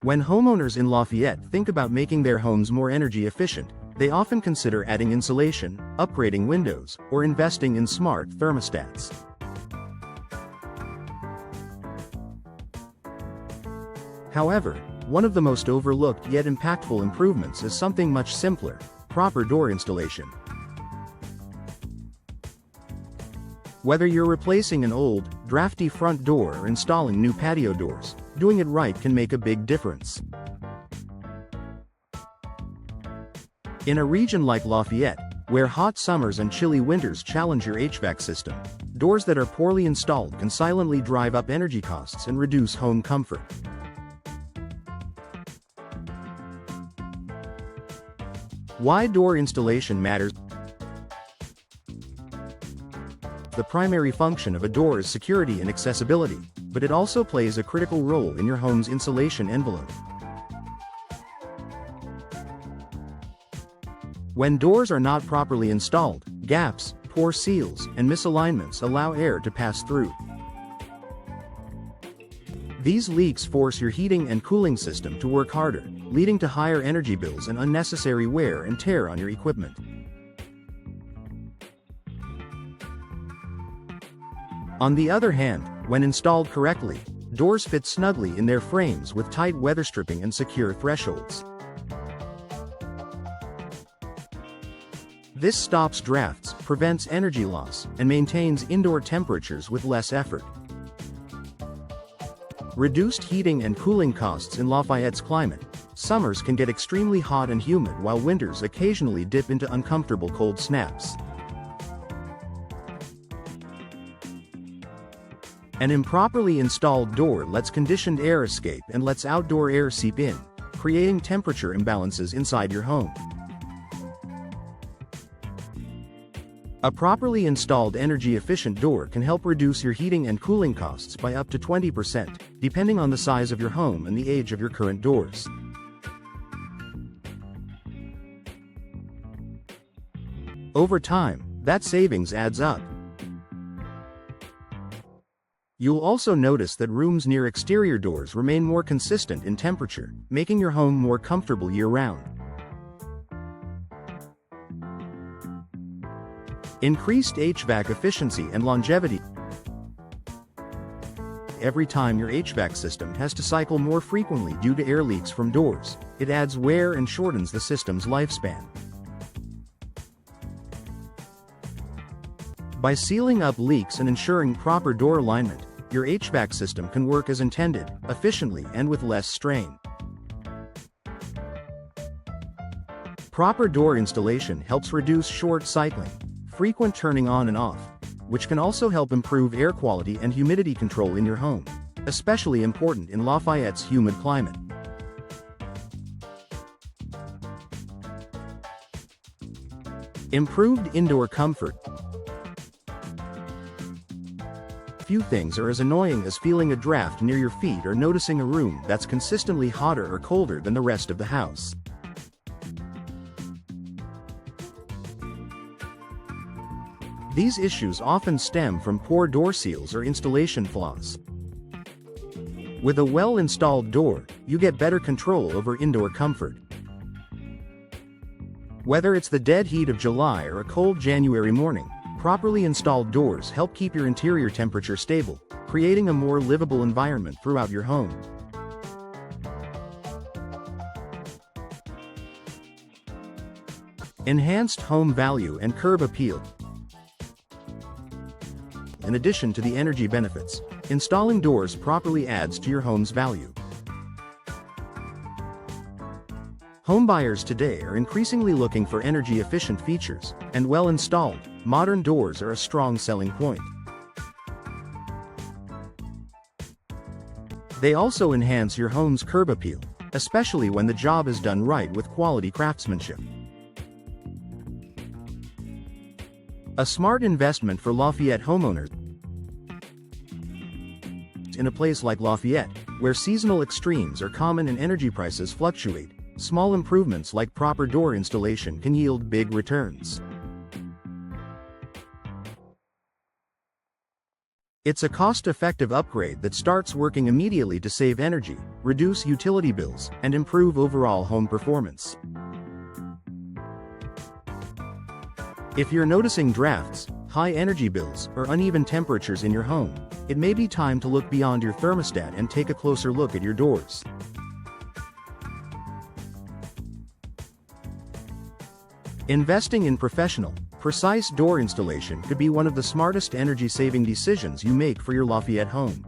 When homeowners in Lafayette think about making their homes more energy efficient, they often consider adding insulation, upgrading windows, or investing in smart thermostats. However, one of the most overlooked yet impactful improvements is something much simpler: proper door installation. Whether you're replacing an old, drafty front door or installing new patio doors, doing it right can make a big difference. In a region like Lafayette, where hot summers and chilly winters challenge your HVAC system, doors that are poorly installed can silently drive up energy costs and reduce home comfort. Why door installation matters. The primary function of a door is security and accessibility, but it also plays a critical role in your home's insulation envelope. When doors are not properly installed, gaps, poor seals, and misalignments allow air to pass through. These leaks force your heating and cooling system to work harder, leading to higher energy bills and unnecessary wear and tear on your equipment. On the other hand, when installed correctly, doors fit snugly in their frames with tight weather stripping and secure thresholds. This stops drafts, prevents energy loss, and maintains indoor temperatures with less effort. Reduced heating and cooling costs. In Lafayette's climate, summers can get extremely hot and humid while winters occasionally dip into uncomfortable cold snaps. An improperly installed door lets conditioned air escape and lets outdoor air seep in, creating temperature imbalances inside your home. A properly installed energy-efficient door can help reduce your heating and cooling costs by up to 20%, depending on the size of your home and the age of your current doors. Over time, that savings adds up. You'll also notice that rooms near exterior doors remain more consistent in temperature, making your home more comfortable year-round. Increased HVAC efficiency and longevity. Every time your HVAC system has to cycle more frequently due to air leaks from doors, it adds wear and shortens the system's lifespan. By sealing up leaks and ensuring proper door alignment, your HVAC system can work as intended, efficiently and with less strain. Proper door installation helps reduce short cycling, frequent turning on and off, which can also help improve air quality and humidity control in your home, especially important in Lafayette's humid climate. Improved indoor comfort. Few things are as annoying as feeling a draft near your feet or noticing a room that's consistently hotter or colder than the rest of the house. These issues often stem from poor door seals or installation flaws. With a well-installed door, you get better control over indoor comfort. Whether it's the dead heat of July or a cold January morning, properly installed doors help keep your interior temperature stable, creating a more livable environment throughout your home. Enhanced home value and curb appeal. In addition to the energy benefits, installing doors properly adds to your home's value. Homebuyers today are increasingly looking for energy-efficient features, and well-installed, modern doors are a strong selling point. They also enhance your home's curb appeal, especially when the job is done right with quality craftsmanship. A smart investment for Lafayette homeowners. In a place like Lafayette, where seasonal extremes are common and energy prices fluctuate, small improvements like proper door installation can yield big returns. It's a cost-effective upgrade that starts working immediately to save energy, reduce utility bills, and improve overall home performance. If you're noticing drafts, high energy bills, or uneven temperatures in your home, it may be time to look beyond your thermostat and take a closer look at your doors. Investing in professional, precise door installation could be one of the smartest energy-saving decisions you make for your Lafayette home.